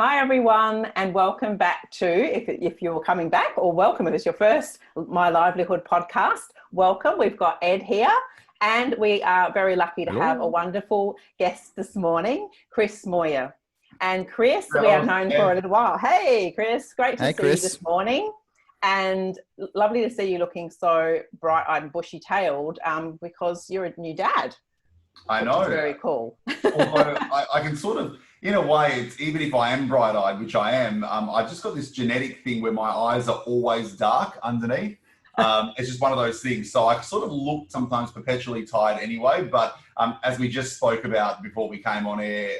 Hi everyone, and welcome back to, if you're coming back, or welcome if it's your first My Livelihood podcast. Welcome. We've got Ed here, and we are very lucky to have a wonderful guest this morning, Chris Smoje. And Chris, we have known for a little while. Hey Chris, great to see you this morning, and lovely to see you looking so bright-eyed and bushy-tailed because you're a new dad. I know. Which is very cool. Although I can sort of, in a way, it's, even if I am bright-eyed, which I am, I've just got this genetic thing where my eyes are always dark underneath. It's just one of those things. So I sort of look sometimes perpetually tired anyway. But as we just spoke about before we came on air,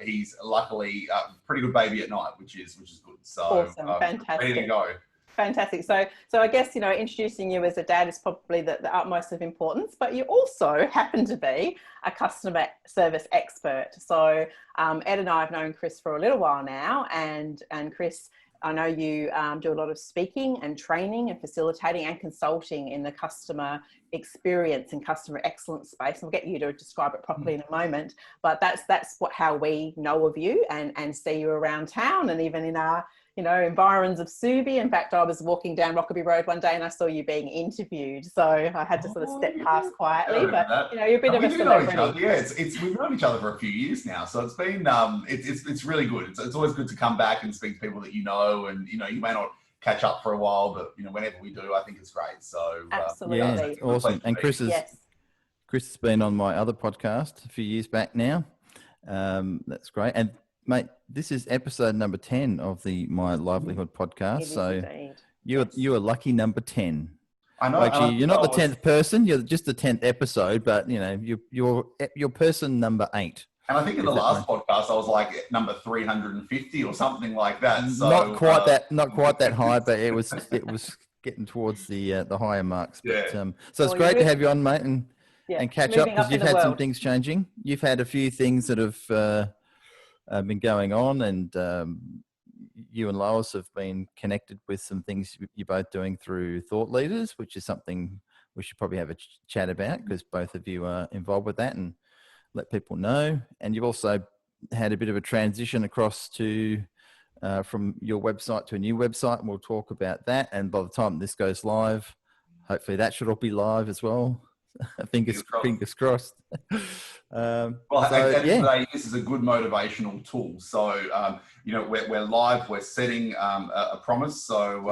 he's luckily a pretty good baby at night, which is good. So awesome, fantastic, ready to go. Fantastic. So I guess, introducing you as a dad is probably the utmost of importance, but you also happen to be a customer service expert. So Ed and I have known Chris for a little while now, and Chris, I know you do a lot of speaking and training and facilitating and consulting in the customer experience and customer excellence space. We'll get you to describe it properly in a moment, but that's how we know of you and see you around town and even in our environs of Subi. In fact, I was walking down Rockaby Road one day and I saw you being interviewed. So I had to sort of step past quietly, but you're a bit of a celebrity. Yeah, we've known each other for a few years now. So it's been, it's really good. It's always good to come back and speak to people that you know, and, you may not catch up for a while, but, whenever we do, I think it's great. So absolutely. Yeah, awesome. And Chris has been on my other podcast a few years back now. That's great. And mate, this is episode number 10 of the My Livelihood podcast. So you're lucky number 10. I know. Actually, you're not the 10th person. You're just the 10th episode, but you're person number 8. And I think in the last podcast I was like number 350 or something like that. So not quite that high, but it was getting towards the higher marks. But so it's great to have you on, mate, and catch up because you've had some things changing. You've had a few things that have been going on, and you and Lois have been connected with some things you're both doing through Thought Leaders, which is something we should probably have a chat about because both of you are involved with that and let people know. And you've also had a bit of a transition across to from your website to a new website, and we'll talk about that. And by the time this goes live, hopefully that should all be live as well. Fingers crossed. This is a good motivational tool. So, we're live, we're setting a promise. So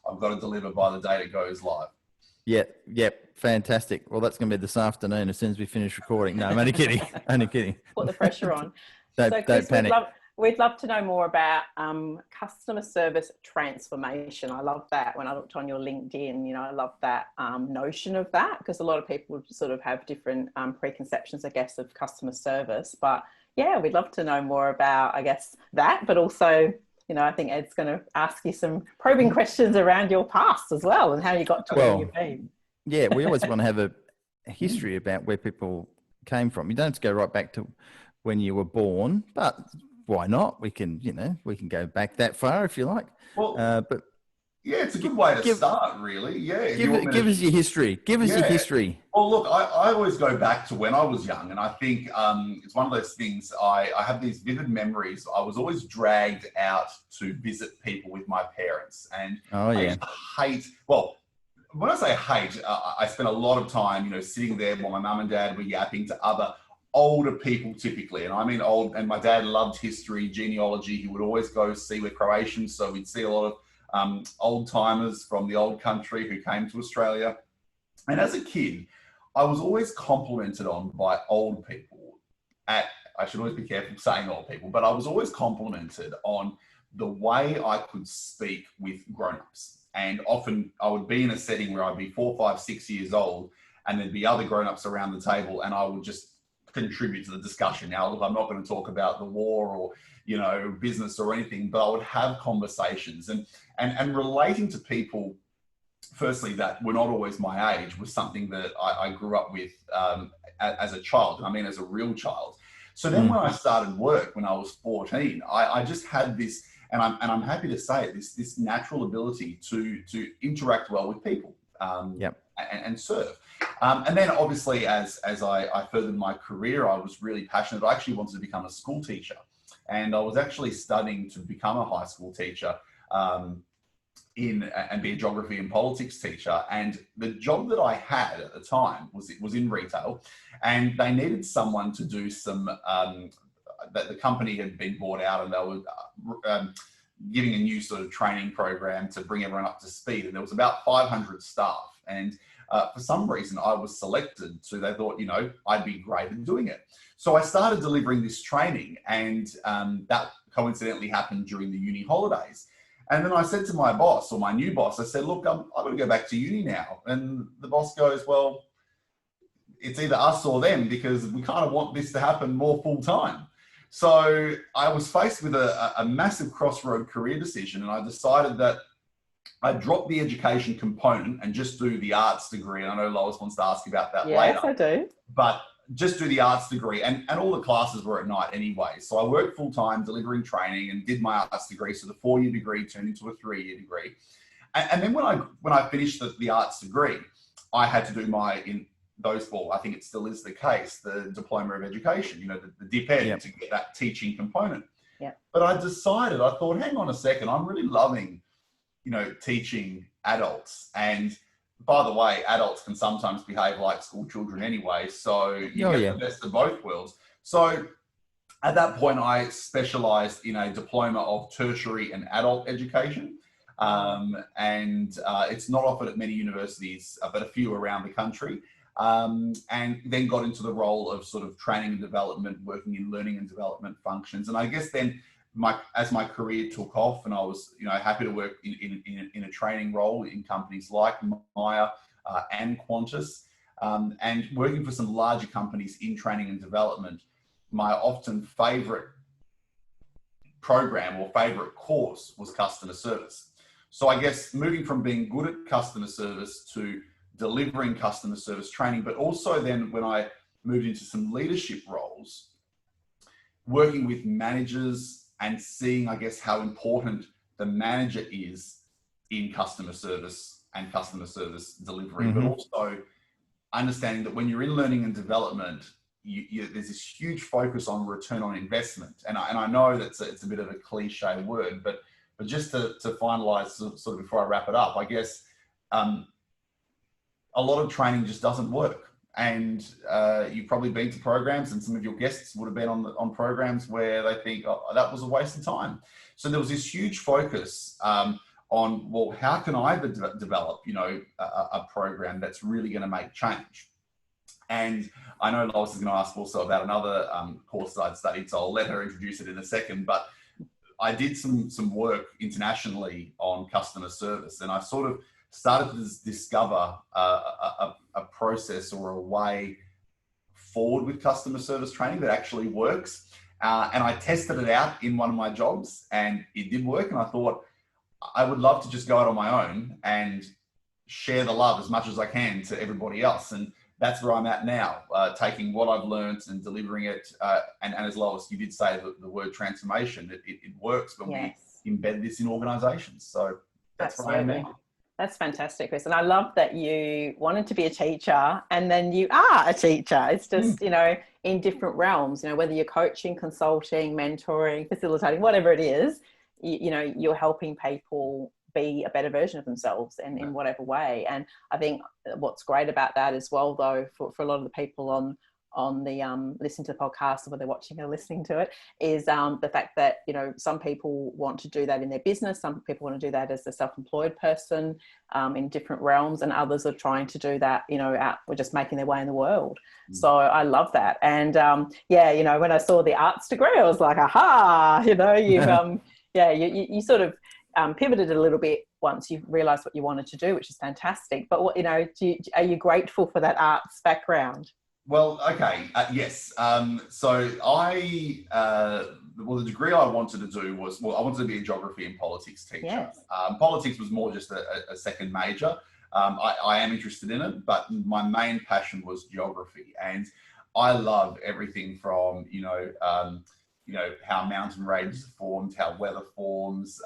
I've got to deliver by the date it goes live. Yeah, fantastic. Well, that's going to be this afternoon as soon as we finish recording. No, I'm only kidding. Put the pressure on. Don't panic. We'd love to know more about customer service transformation. I love that. When I looked on your LinkedIn, I love that notion of that, because a lot of people sort of have different preconceptions, I guess, of customer service. But yeah, we'd love to know more about, I guess, that, but also, I think Ed's going to ask you some probing questions around your past as well and how you got to where you've been. Yeah, we always want to have a history about where people came from. You don't have to go right back to when you were born, but why not? We can go back that far if you like. Well, but yeah, it's a good way to start, really. Yeah. Give us your history. Give us your history. Well, look, I always go back to when I was young, and I think it's one of those things. I have these vivid memories. I was always dragged out to visit people with my parents, and I hate. Well, when I say hate, I spent a lot of time, sitting there while my mum and dad were yapping to other older people typically, and I mean old, and my dad loved history, genealogy. He would always go see we're Croatians, so we'd see a lot of old timers from the old country who came to Australia. And as a kid, I was always complimented on by old people I should always be careful saying old people, but I was always complimented on the way I could speak with grown-ups. And often I would be in a setting where I'd be 4, 5, 6 years old, and there'd be other grown-ups around the table, and I would just contribute to the discussion. Now, look, I'm not going to talk about the war or, business or anything, but I would have conversations and relating to people, firstly, that were not always my age, was something that I grew up with as a child. I mean, as a real child. So then when I started work when I was 14, I just had this, and I'm happy to say it, this natural ability to interact well with people and serve. And then obviously as I furthered my career, I was really passionate. I actually wanted to become a school teacher. and I was actually studying to become a high school teacher and be a geography and politics teacher. And the job that I had at the time was in retail, and they needed someone to do some. That the company had been bought out, and they were giving a new sort of training program to bring everyone up to speed. And there was about 500 staff, and for some reason I was selected. So they thought, you know, I'd be great at doing it. So I started delivering this training, and that coincidentally happened during the uni holidays. And then I said to my boss, or my new boss, I said, look, I'm going to go back to uni now. And the boss goes, well, it's either us or them, because we kind of want this to happen more full time. So I was faced with a massive crossroad career decision, and I decided that I'd drop the education component and just do the arts degree. And I know Lois wants to ask you about that later. Yes, I do. But just do the arts degree, and all the classes were at night anyway. So I worked full time delivering training and did my arts degree. So the 4-year degree turned into a 3-year degree. And then when I finished the arts degree, I had to do I think it still is the case, the Diploma of Education, you know, the DipEd, yep, to get that teaching component. Yep. But I thought, hang on a second, I'm really loving, you know, teaching adults. And by the way, adults can sometimes behave like school children anyway. So you get the best of both worlds. So at that point, I specialized in a Diploma of Tertiary and Adult Education. And it's not offered at many universities, but a few around the country. And then got into the role of sort of training and development, working in learning and development functions. And I guess then as my career took off, and I was, you know, happy to work in a training role in companies like Maya and Qantas, and working for some larger companies in training and development, my often favorite program or favorite course was customer service. So I guess moving from being good at customer service to delivering customer service training, but also then when I moved into some leadership roles, working with managers and seeing, I guess, how important the manager is in customer service and customer service delivery, but also understanding that when you're in learning and development, there's this huge focus on return on investment. And I know that's it's a bit of a cliche word, but just to finalize sort of before I wrap it up, I guess, a lot of training just doesn't work. And you've probably been to programs, and some of your guests would have been on programs where they think, oh, that was a waste of time. So there was this huge focus on, well, how can I develop, you know, a program that's really going to make change? And I know Lois is going to ask also about another course that I'd studied, so I'll let her introduce it in a second. But I did some work internationally on customer service, and I sort of started to discover a process or a way forward with customer service training that actually works. And I tested it out in one of my jobs, and it did work. And I thought I would love to just go out on my own and share the love as much as I can to everybody else. And that's where I'm at now, taking what I've learned and delivering it. And as Lois, you did say the word transformation, it works when we embed this in organizations. So that's where I am now. That's fantastic, Chris. And I love that you wanted to be a teacher and then you are a teacher. It's just, you know, in different realms, you know, whether you're coaching, consulting, mentoring, facilitating, whatever it is, you know, you're helping people be a better version of themselves in whatever way. And I think what's great about that as well, though, for a lot of the people on the listening to the podcast, or whether they're watching or listening to it, is the fact that, you know, some people want to do that in their business, some people want to do that as a self-employed person in different realms, and others are trying to do that, you know, we're just making their way in the world. So I love that. And you know, when I saw the arts degree, I was like, aha, you know, you've you sort of pivoted a little bit once you realized what you wanted to do, which is fantastic. But what, you know, are you grateful for that arts background? Well, okay, yes. So the degree I wanted to do was, I wanted to be a geography and politics teacher. Yes. Politics was more just a second major. I am interested in it, but my main passion was geography. And I love everything from, you know, how mountain ranges are formed, how weather forms,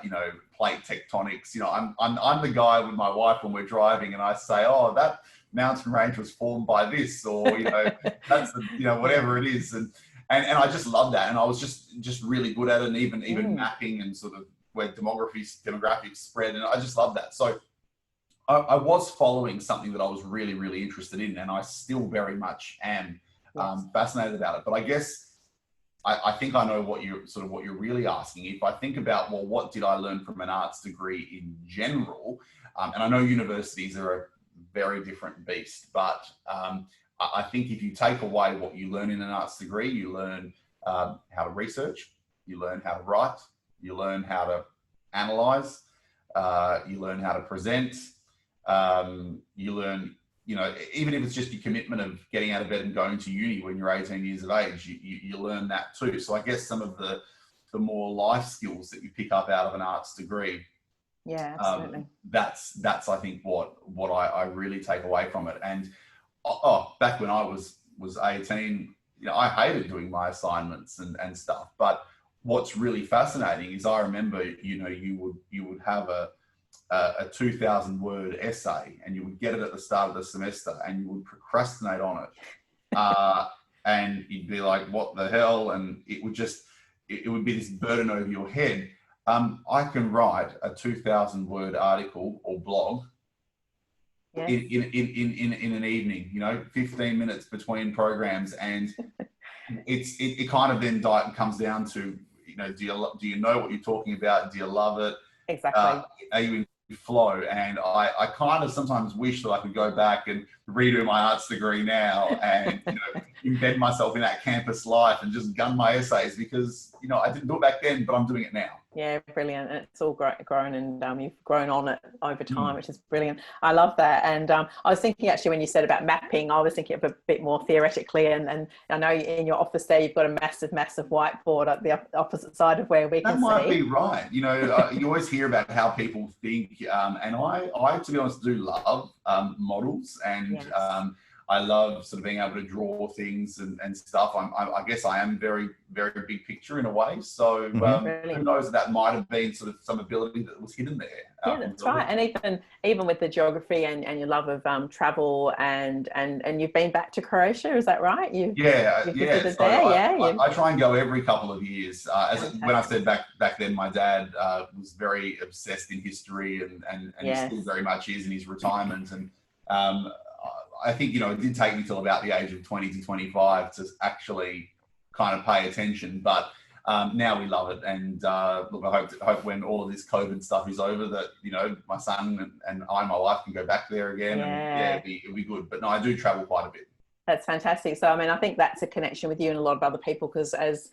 you know, plate tectonics. You know, I'm the guy with my wife when we're driving, and I say, oh, that mountain range was formed by this, or, you know, that's the, you know, whatever it is. and I just love that. And I was just really good at it, and even mapping and sort of where demographics spread. And I just love that. So I was following something that I was really, really interested in, and I still very much am fascinated about it. But I guess I think I know what you're really asking. If I think about, well, what did I learn from an arts degree in general? And I know universities are a very different beast, but I think if you take away what you learn in an arts degree, you learn how to research, you learn how to write, you learn how to analyze, you learn how to present, you learn, even if it's just your commitment of getting out of bed and going to uni when you're 18 years of age, you learn that too. So I guess some of the more life skills that you pick up out of an arts degree, absolutely. That's I think what I really take away from it. And back when I was 18, I hated doing my assignments and stuff. But what's really fascinating is I remember, you would have a 2,000 word essay, and you would get it at the start of the semester, and you would procrastinate on it, and you'd be like, "What the hell?" And it would be this burden over your head. I can write a 2,000 word article or blog in an evening, 15 minutes between programs, and it kind of then comes down to, do you know what you're talking about? Do you love it? Exactly. Are you in flow? And I kind of sometimes wish that I could go back and redo my arts degree now and embed myself in that campus life and just gun my essays, because I didn't do it back then, but I'm doing it now. Yeah, brilliant. And it's all grown, and you've grown on it over time, which is brilliant. I love that. And I was thinking, actually, when you said about mapping, I was thinking of a bit more theoretically. And I know in your office there, you've got a massive whiteboard at the opposite side of where we can see. That might be right. You always hear about how people think. And I, to be honest, do love models, and I love sort of being able to draw things and stuff. I guess I am very, very big picture in a way. So who knows, that might have been sort of some ability that was hidden there. Yeah, that's right. And even with the geography and your love of travel and you've been back to Croatia, is that right? Visited so there. I try and go every couple of years. When I said back then, my dad was very obsessed in history, and he still very much is in his retirement. And I think, it did take me till about the age of 20 to 25 to actually kind of pay attention. But now we love it. And look, I hope when all of this COVID stuff is over that, my son and my wife can go back there again. And it'll be good. But no, I do travel quite a bit. That's fantastic. So, I think that's a connection with you and a lot of other people, because as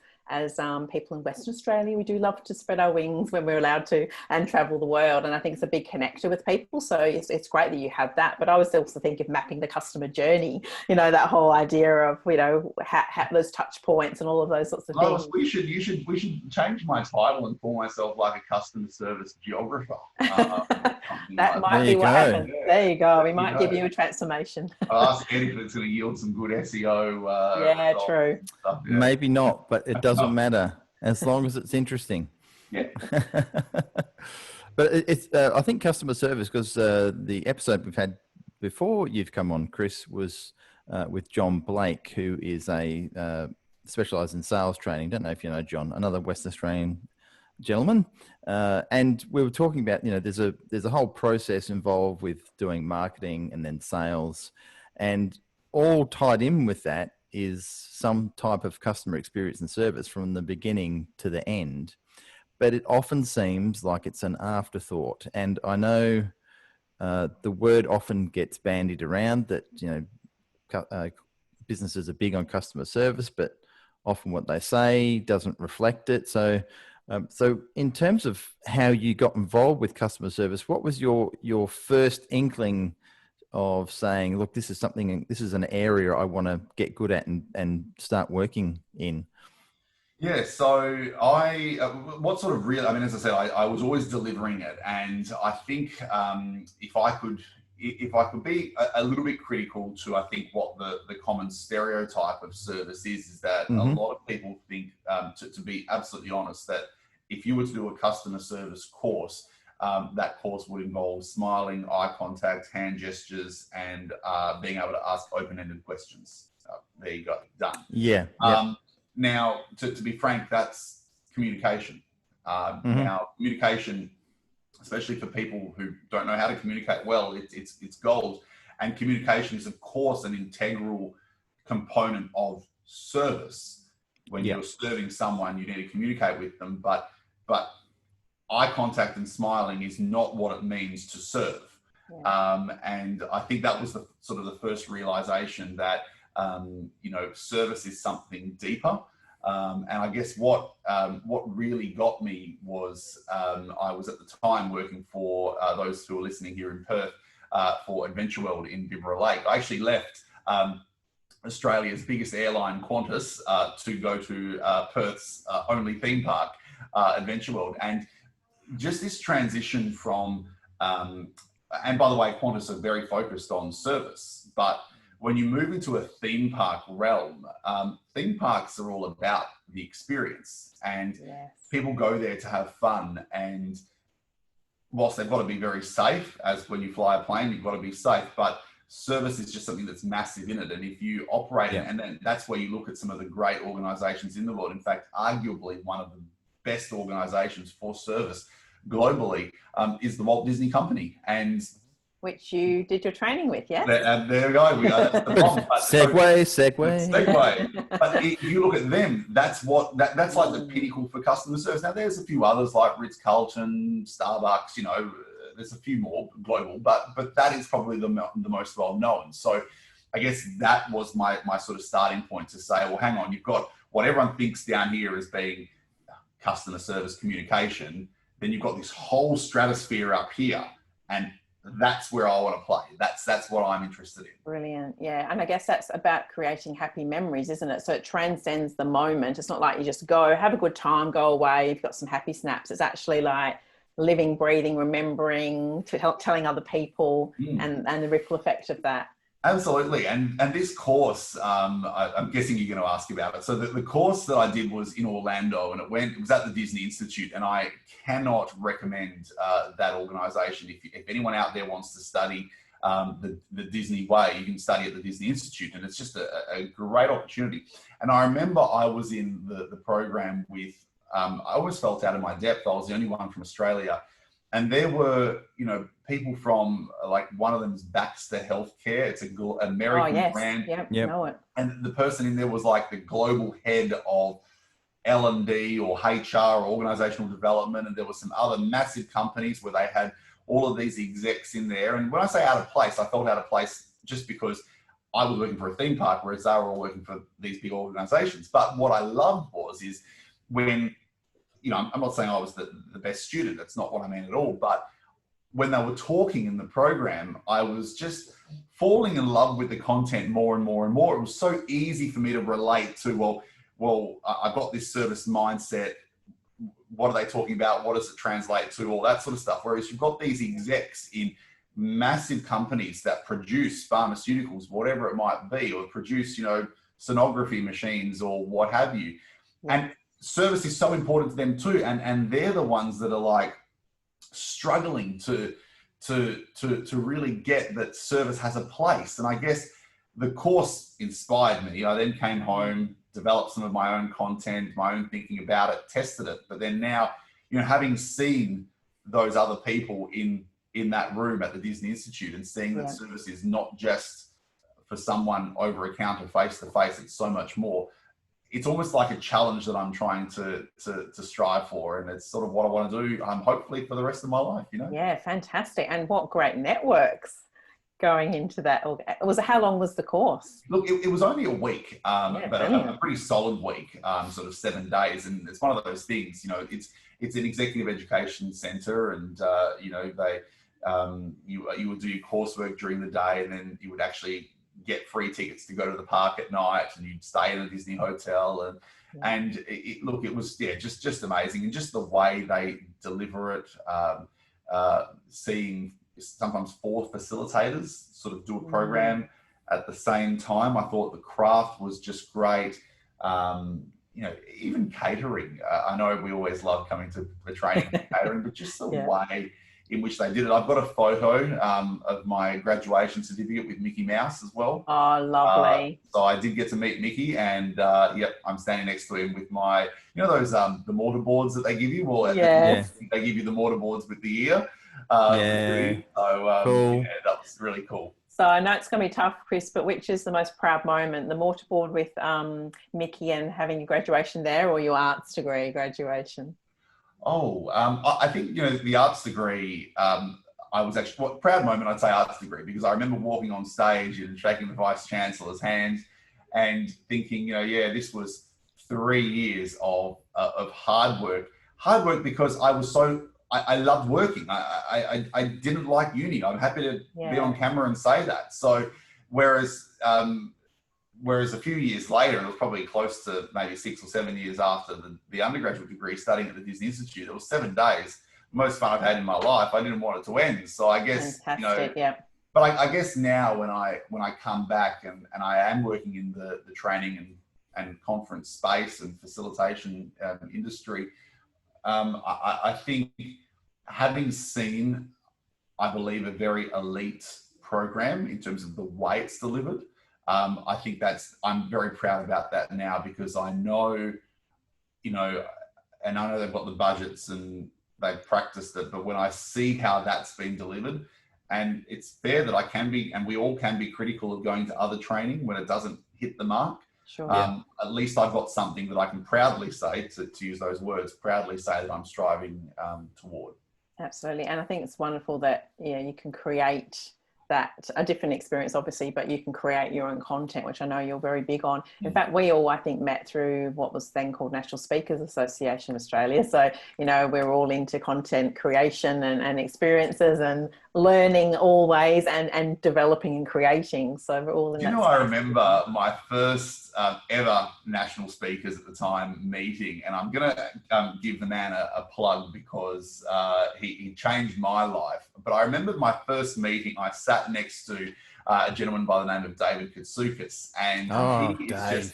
people in Western Australia, we do love to spread our wings when we're allowed to and travel the world. And I think it's a big connector with people. So it's great that you have that. But I was also thinking of mapping the customer journey, that whole idea of, those touch points and all of those sorts of things. We should change my title and call myself like a customer service geographer. That might be what happens. Yeah. There you go. We might give you a transformation. I'll ask Eddie if it's going to yield some good SEO. True. Stuff, Maybe not, but it doesn't matter as long as it's interesting. Yeah. But it's I think customer service, because the episode we've had before you've come on, Chris, was with John Blake, who is a specialised in sales training. Don't know if you know John, another Western Australian gentleman, and we were talking about, there's a whole process involved with doing marketing and then sales, and all tied in with that is some type of customer experience and service from the beginning to the end. But it often seems like it's an afterthought. And I know the word often gets bandied around that, businesses are big on customer service, but often what they say doesn't reflect it. So in terms of how you got involved with customer service, what was your first inkling of saying, look, this is an area I want to get good at and start working in? Yeah, so what sort of really, as I said, I was always delivering it. And I think if I could be a little bit critical to, I think, what the common stereotype of service is that a lot of people think, to be absolutely honest, that if you were to do a customer service course, that course would involve smiling, eye contact, hand gestures, and being able to ask open-ended questions. There you go, done. Yeah. Now, to be frank, that's communication. Now, communication, especially for people who don't know how to communicate well, it's gold. And communication is, of course, an integral component of service. When you're serving someone, you need to communicate with them. But eye contact and smiling is not what it means to serve. And I think that was the sort of the first realization that service is something deeper. And I guess what really got me was I was at the time working for those who are listening here in Perth for Adventure World in Bibra Lake. I actually left Australia's biggest airline, Qantas, to go to Perth's only theme park, Adventure World. And just this transition from, and by the way, Qantas are very focused on service, but when you move into a theme park realm, theme parks are all about the experience, and people go there to have fun. And whilst they've got to be very safe, as when you fly a plane, you've got to be safe, but service is just something that's massive in it. And if you operate it, and then that's where you look at some of the great organizations in the world. In fact, arguably one of the best organizations for service globally is the Walt Disney Company. And which you did your training with, yes? There we go. Segue. But if you look at them, that's like the pinnacle for customer service. Now, there's a few others like Ritz-Carlton, Starbucks, there's a few more global, but that is probably the most well-known. So I guess that was my sort of starting point to say, well, hang on, you've got what everyone thinks down here as being customer service communication. Then you've got this whole stratosphere up here, and that's where I want to play. That's what I'm interested in. Brilliant. Yeah. And I guess that's about creating happy memories, isn't it? So it transcends the moment. It's not like you just go, have a good time, go away. You've got some happy snaps. It's actually like living, breathing, remembering, telling other people and the ripple effect of that. Absolutely. And this course, I'm guessing you're going to ask about it. So the course that I did was in Orlando, and it was at the Disney Institute, and I cannot recommend that organization. If anyone out there wants to study the Disney way, you can study at the Disney Institute, and it's just a great opportunity. And I remember I was in the program with, I always felt out of my depth. I was the only one from Australia. And there were, people from, like, one of them is Baxter Healthcare. It's an American brand. Yep. Know it. And the person in there was like the global head of L&D or HR or organizational development. And there were some other massive companies where they had all of these execs in there. And when I say out of place, I felt out of place just because I was working for a theme park, whereas they were all working for these big organizations. But what I loved is when, I'm not saying I was the best student. That's not what I mean at all. But when they were talking in the program, I was just falling in love with the content more and more and more. It was so easy for me to relate to, well, I've got this service mindset. What are they talking about? What does it translate to? All that sort of stuff. Whereas you've got these execs in massive companies that produce pharmaceuticals, whatever it might be, or produce, sonography machines or what have you. And service is so important to them too. And they're the ones that are like struggling to really get that service has a place. And I guess the course inspired me. I then came home, developed some of my own content, my own thinking about it, tested it. But then now, having seen those other people in that room at the Disney Institute and seeing that service is not just for someone over a counter face to face, it's so much more. It's almost like a challenge that I'm trying to strive for. And it's sort of what I want to do, hopefully for the rest of my life, Yeah, fantastic. And what great networks going into that. How long was the course? Look, it was only a week, but a pretty solid week, sort of 7 days. And it's one of those things, it's an executive education center, and, they, you would do your coursework during the day, and then you would actually get free tickets to go to the park at night, and you'd stay in a Disney hotel, and it was just amazing, and just the way they deliver it. Seeing sometimes 4 facilitators sort of do a program at the same time, I thought the craft was just great. Even catering. I know we always love coming to the training and catering, but just the way in which they did it. I've got a photo of my graduation certificate with Mickey Mouse as well. Oh, lovely. So I did get to meet Mickey, and yep, I'm standing next to him with my, those the mortar boards that they give you. Well, yes. They give you the mortar boards with the ear. Yeah. So cool. Yeah, that was really cool. So I know it's going to be tough, Chris, but which is the most proud moment? The mortarboard with Mickey and having your graduation there, or your arts degree graduation? Oh, I think, the arts degree, I was actually, proud moment, I'd say arts degree, because I remember walking on stage and shaking the Vice Chancellor's hand and thinking, this was 3 years of hard work. Hard work because I was I loved working. I didn't like uni. I'm happy to be on camera and say that. So whereas a few years later, it was probably close to maybe 6 or 7 years after the undergraduate degree, studying at the Disney Institute, it was 7 days, the most fun I've had in my life. I didn't want it to end. So I guess, fantastic, yeah. But I guess now when I come back and I am working in the training and conference space and facilitation industry, I think having seen, I believe, a very elite program in terms of the way it's delivered, I think I'm very proud about that now, because I know, and I know they've got the budgets and they've practiced it, but when I see how that's been delivered, and it's fair that I can be, and we all can be critical of going to other training when it doesn't hit the mark. Sure. At least I've got something that I can proudly say, to use those words, proudly say that I'm striving toward. Absolutely. And I think it's wonderful that you can create that, a different experience obviously, but you can create your own content, which I know you're very big on. In fact, we all, I think, met through what was then called National Speakers Association Australia. So, we're all into content creation and experiences and learning always and developing and creating. So we're all in that space. I remember my first ever National Speakers at the time meeting, and I'm going to give the man a plug because he changed my life. But I remember my first meeting, I sat next to a gentleman by the name of David Katsoukas, and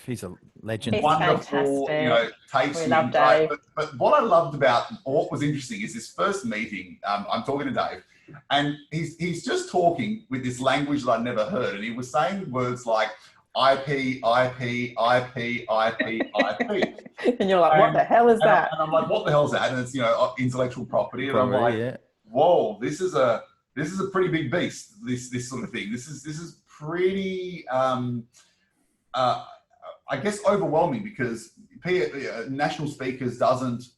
he's a legend. He's wonderful, fantastic. takes we you love Dave. But what I loved about, or what was interesting, is this first meeting. I'm talking to Dave, and he's just talking with this language that I'd never heard, and he was saying words like IP, IP, IP, IP, IP. And you're like, what the hell is that? And I'm like, what the hell is that? And it's intellectual property, and I'm like, whoa, this is a pretty big beast. This sort of thing. This is pretty, I guess, overwhelming, because National Speakers doesn't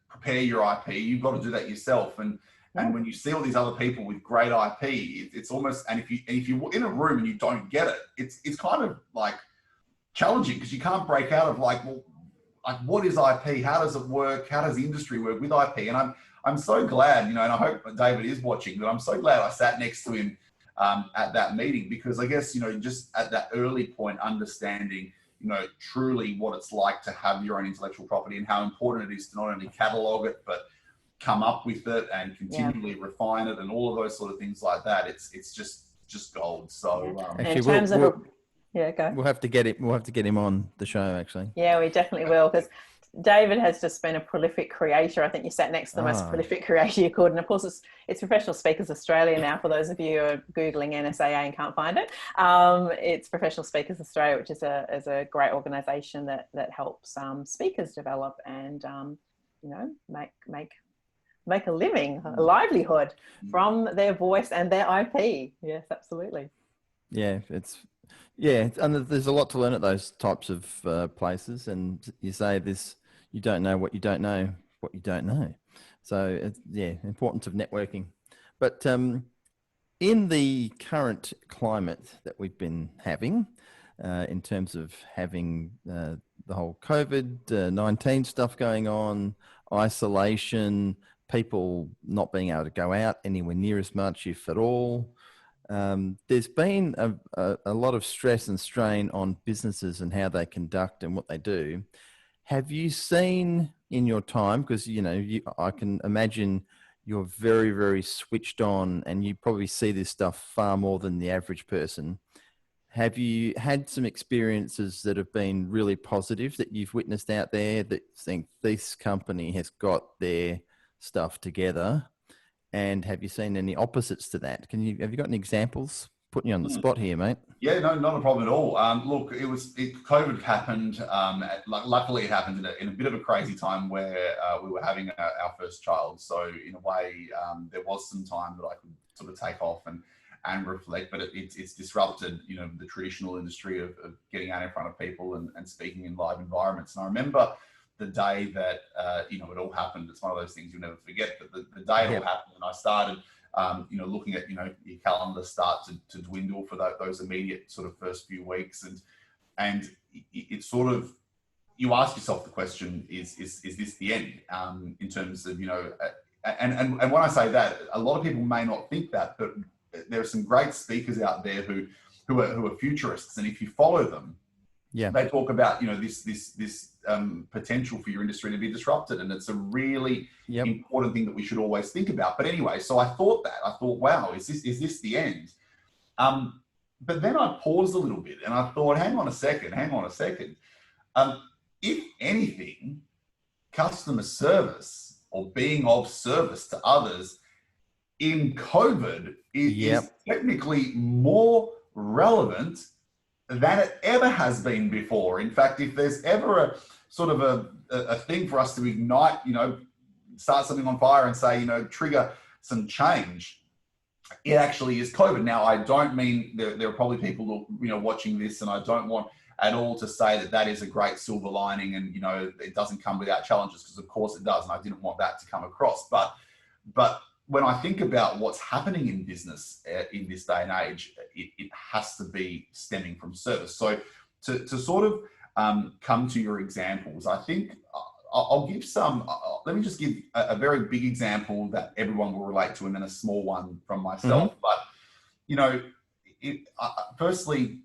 prepare your IP. You've got to do that yourself. And when you see all these other people with great IP, it's almost, and if you're in a room and you don't get it, it's kind of like challenging, because you can't break out of like what is IP? How does it work? How does the industry work with IP? And I'm so glad, and I hope David is watching, but I'm so glad I sat next to him at that meeting, because I guess, just at that early point, understanding, truly what it's like to have your own intellectual property, and how important it is to not only catalog it, but come up with it and continually refine it, and all of those sort of things like that. It's just gold. So actually, we'll have to get it. We'll have to get him on the show, actually. Yeah, we definitely will, because David has just been a prolific creator. I think you sat next to the most prolific creator you could. And of course, it's Professional Speakers Australia now, for those of you who are Googling NSAA and can't find it. It's Professional Speakers Australia, which is a great organisation that helps speakers develop and, make a living, a livelihood from their voice and their IP. Yes, absolutely. Yeah, and there's a lot to learn at those types of places. And you say this, you don't know what you don't know, what you don't know. So it's, importance of networking. But in the current climate that we've been having, in terms of having the whole COVID-19 stuff going on, isolation, people not being able to go out anywhere near as much, if at all. There's been a lot of stress and strain on businesses and how they conduct and what they do. Have you seen in your time, because I can imagine you're very, very switched on, and you probably see this stuff far more than the average person. Have you had some experiences that have been really positive that you've witnessed out there, that think this company has got their stuff together? And have you seen any opposites to that? Have you got any examples? Putting you on the spot here, mate. Yeah, no, not a problem at all. Look, COVID happened. Luckily, it happened in a bit of a crazy time where we were having our first child. So in a way, there was some time that I could sort of take off and reflect. But it's disrupted, the traditional industry of getting out in front of people and speaking in live environments. And I remember the day that it all happened. It's one of those things you'll never forget. But the day it all happened, and I started. Looking at, your calendar start to dwindle for those immediate sort of first few weeks. And it's sort of, you ask yourself the question, is this the end? In terms of, and when I say that, a lot of people may not think that, but there are some great speakers out there who are futurists. And if you follow them, they talk about, this potential for your industry to be disrupted. And it's a really important thing that we should always think about. But anyway, so I thought, wow, is this the end? But then I paused a little bit and I thought, hang on a second. If anything, customer service or being of service to others in COVID is technically more relevant than it ever has been before. In fact, if there's ever a sort of a thing for us to ignite, start something on fire and say, trigger some change, it actually is COVID. Now, I don't mean there are probably people watching this, and I don't want at all to say that is a great silver lining and, it doesn't come without challenges, because of course it does. And I didn't want that to come across. But when I think about what's happening in business in this day and age, it has to be stemming from service. So to sort of come to your examples, I think I'll give some, let me just give a very big example that everyone will relate to, and then a small one from myself. But, firstly,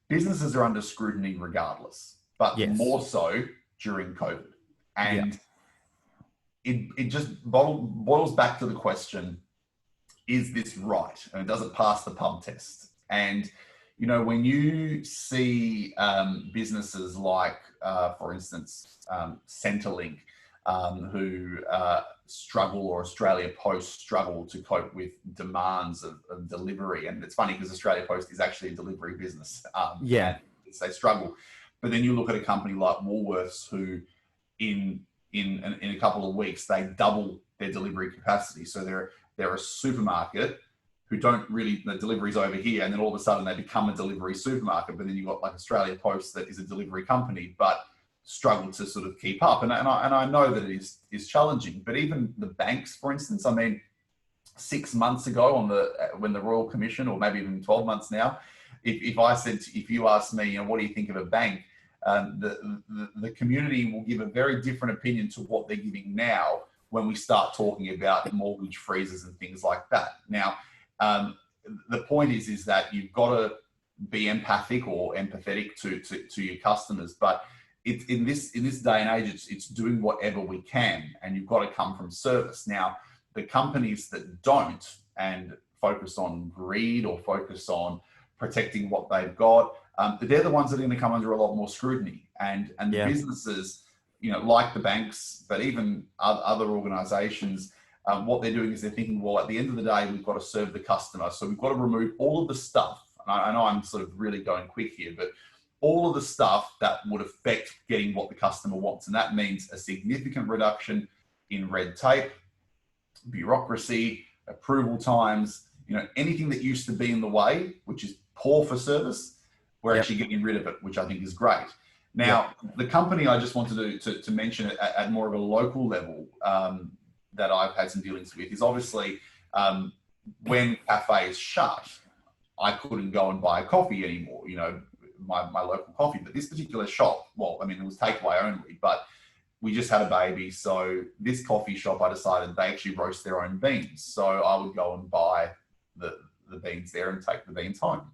businesses are under scrutiny regardless, but more so during COVID. And it just boils back to the question, is this right? And does it pass the pub test? And, when you see businesses like, for instance, Centrelink, who struggle, or Australia Post struggle to cope with demands of delivery. And it's funny because Australia Post is actually a delivery business. They struggle. But then you look at a company like Woolworths, who in a couple of weeks, they double their delivery capacity. So they're a supermarket who don't really, the delivery's over here, and then all of a sudden they become a delivery supermarket. But then you've got like Australia Post, that is a delivery company, but struggle to sort of keep up. And I know that it is challenging. But even the banks, for instance, 6 months ago when the Royal Commission, or maybe even 12 months now, if you asked me, what do you think of a bank? The community will give a very different opinion to what they're giving now when we start talking about mortgage freezes and things like that. Now, the point is that you've got to be empathic or empathetic to your customers, but in this day and age, it's doing whatever we can, and you've got to come from service. Now, the companies that don't and focus on greed or focus on protecting what they've got, they're the ones that are going to come under a lot more scrutiny. And the businesses, like the banks, but even other organizations, what they're doing is they're thinking, well, at the end of the day, we've got to serve the customer. So we've got to remove all of the stuff. And I know I'm sort of really going quick here, but all of the stuff that would affect getting what the customer wants. And that means a significant reduction in red tape, bureaucracy, approval times, anything that used to be in the way, which is poor for service, we're actually getting rid of it, which I think is great. Now, the company I just wanted to mention at more of a local level that I've had some dealings with is obviously when cafes shut, I couldn't go and buy a coffee anymore, my local coffee. But this particular shop, it was takeaway only, but we just had a baby. So this coffee shop, I decided they actually roast their own beans. So I would go and buy the beans there and take the beans home.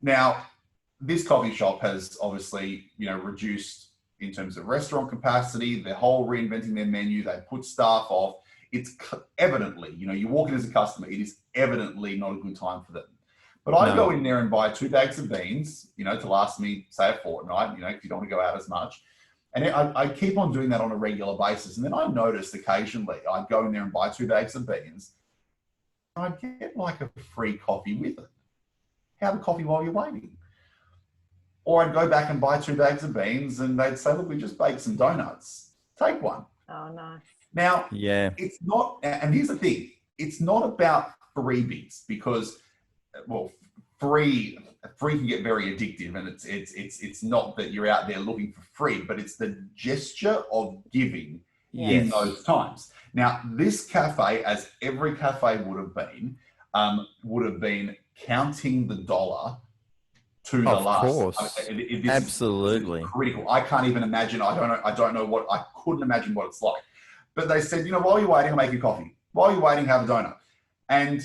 Now, this coffee shop has obviously, reduced in terms of restaurant capacity. They're whole reinventing their menu. They put staff off. It's evidently, you walk in as a customer, it is evidently not a good time for them. But I go in there and buy 2 bags of beans, to last me, say, a fortnight, because you don't want to go out as much. And I keep on doing that on a regular basis. And then I noticed occasionally I'd go in there and buy 2 bags of beans. And I'd get like a free coffee with it. Have a coffee while you're waiting. Or I'd go back and buy 2 bags of beans and they'd say, look, we just baked some donuts. Take one. Oh, nice. Now, yeah, it's not, and here's the thing, it's not about freebies because, well, free can get very addictive, and it's not that you're out there looking for free, but it's the gesture of giving in those times. Now, this cafe, as every cafe would have been counting the dollar to the last. Of course, absolutely critical. I can't even imagine. I don't know what. I couldn't imagine what it's like. But they said, while you're waiting, I'll make you coffee. While you're waiting, have a donut. And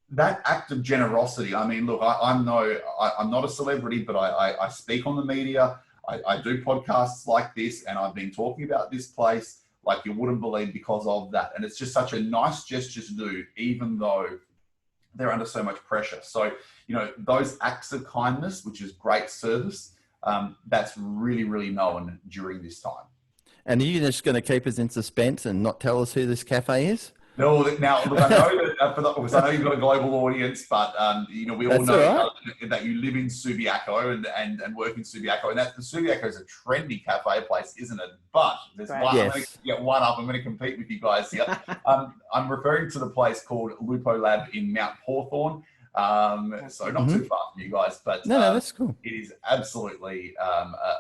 that act of generosity, I mean, look, I'm not a celebrity, but I speak on the media. I do podcasts like this, and I've been talking about this place like you wouldn't believe because of that. And it's just such a nice gesture to do, even though they're under so much pressure. So, those acts of kindness, which is great service, that's really, really known during this time. And are you just going to keep us in suspense and not tell us who this cafe is? No, now look, I know because I know you've got a global audience, but we all know that you live in Subiaco and work in Subiaco, and that the Subiaco is a trendy cafe place, isn't it? But there's one. Yes. I'm going to get one up. I'm going to compete with you guys here. I'm referring to the place called Lupo Lab in Mount Hawthorn. So not too far from you guys, but no, that's cool. It is absolutely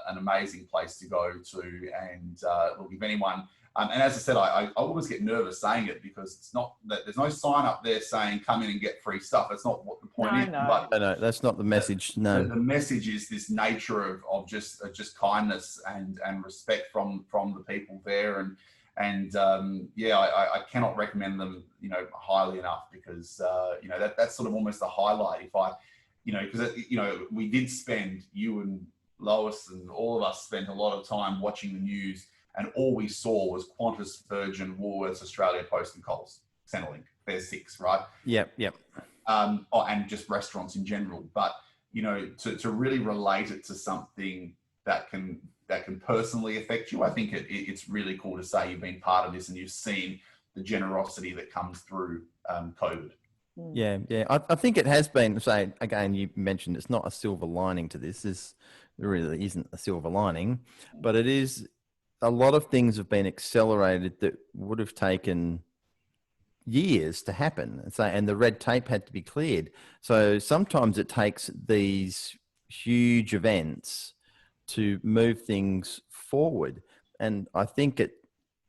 an amazing place to go to. And look, if anyone, and as I said, I always get nervous saying it because it's not that there's no sign up there saying come in and get free stuff. That's not what the point is. No. But no, that's not the message. No, the message is this nature of just kindness and respect from the people there. And I cannot recommend them, highly enough because, that's sort of almost the highlight. If I, because, we did spend, you and Lois and all of us spent a lot of time watching the news, and all we saw was Qantas, Virgin, Woolworths, Australia Post and Coles, Centrelink. There's 6, right? Yep. And just restaurants in general. But, to really relate it to something that can personally affect you. I think it's really cool to say you've been part of this and you've seen the generosity that comes through COVID. Yeah. I think it has been, say, again, you mentioned it's not a silver lining to this. There really isn't a silver lining, but it is, a lot of things have been accelerated that would have taken years to happen. And the red tape had to be cleared. So sometimes it takes these huge events to move things forward. And I think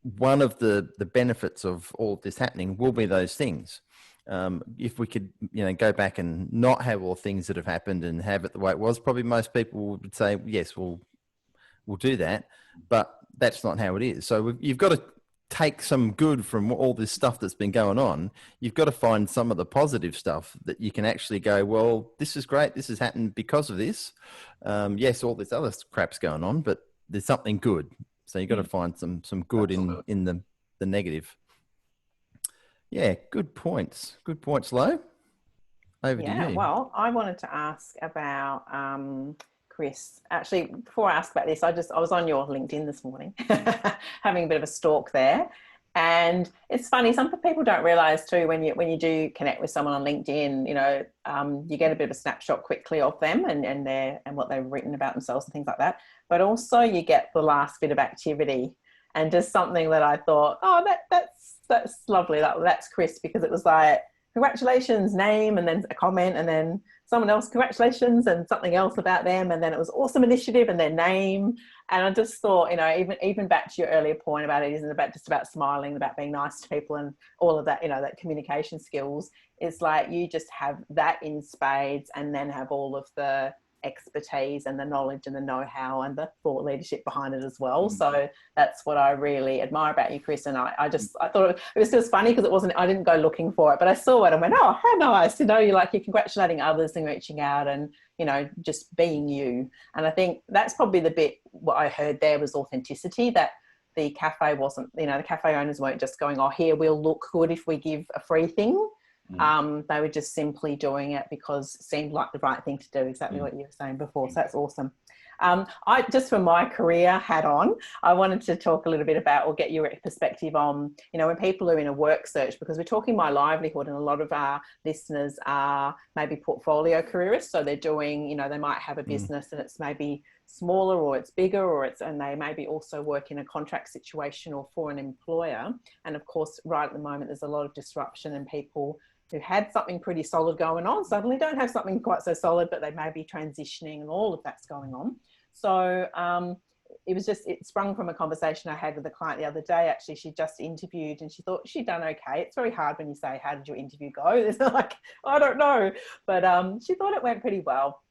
one of the benefits of all this happening will be those things. If we could, go back and not have all things that have happened and have it the way it was, probably most people would say, yes, we'll do that. But that's not how it is. So you've got to take some good from all this stuff that's been going on. You've got to find some of the positive stuff that you can actually go, well, this is great. This has happened because of this. Yes, all this other crap's going on, but there's something good. So you've got to find some good in the negative. Yeah, good points. Good points, Lo. Over to you. Yeah, well, I wanted to ask about Chris. Actually, before I ask about this, I was on your LinkedIn this morning, having a bit of a stalk there. And it's funny, some people don't realize too, when you do connect with someone on LinkedIn, you get a bit of a snapshot quickly of them and what they've written about themselves and things like that. But also you get the last bit of activity, and just something that I thought, oh, that's lovely. That's Chris, because it was like, congratulations, name, and then a comment, and then someone else, congratulations, and something else about them, and then it was awesome initiative and their name. And I just thought, even back to your earlier point about it isn't just about smiling, about being nice to people and all of that, that communication skills. It's like you just have that in spades, and then have all of the expertise and the knowledge and the know-how and the thought leadership behind it as well. So that's what I really admire about you, Chris. And I thought it was just funny because I didn't go looking for it, but I saw it and went, oh, how nice. you're congratulating others and reaching out and, just being you. And I think that's probably the bit what I heard there was authenticity, that the cafe wasn't, the cafe owners weren't just going, oh, here, we'll look good if we give a free thing. They were just simply doing it because it seemed like the right thing to do, exactly what you were saying before. So that's awesome. I just, for my career hat on, I wanted to talk a little bit about, or get your perspective on, you know, when people are in a work search, because we're talking My Livelihood, and a lot of our listeners are maybe portfolio careerists. So they're doing, you know, they might have a business and it's maybe smaller or it's bigger, or and they maybe also work in a contract situation or for an employer. And of course, right at the moment, there's a lot of disruption, and people who had something pretty solid going on suddenly don't have something quite so solid, but they may be transitioning, and all of that's going on. So it sprung from a conversation I had with a client the other day. Actually, she just interviewed and she thought she'd done okay. It's very hard when you say, how did your interview go? It's like, I don't know. But she thought it went pretty well.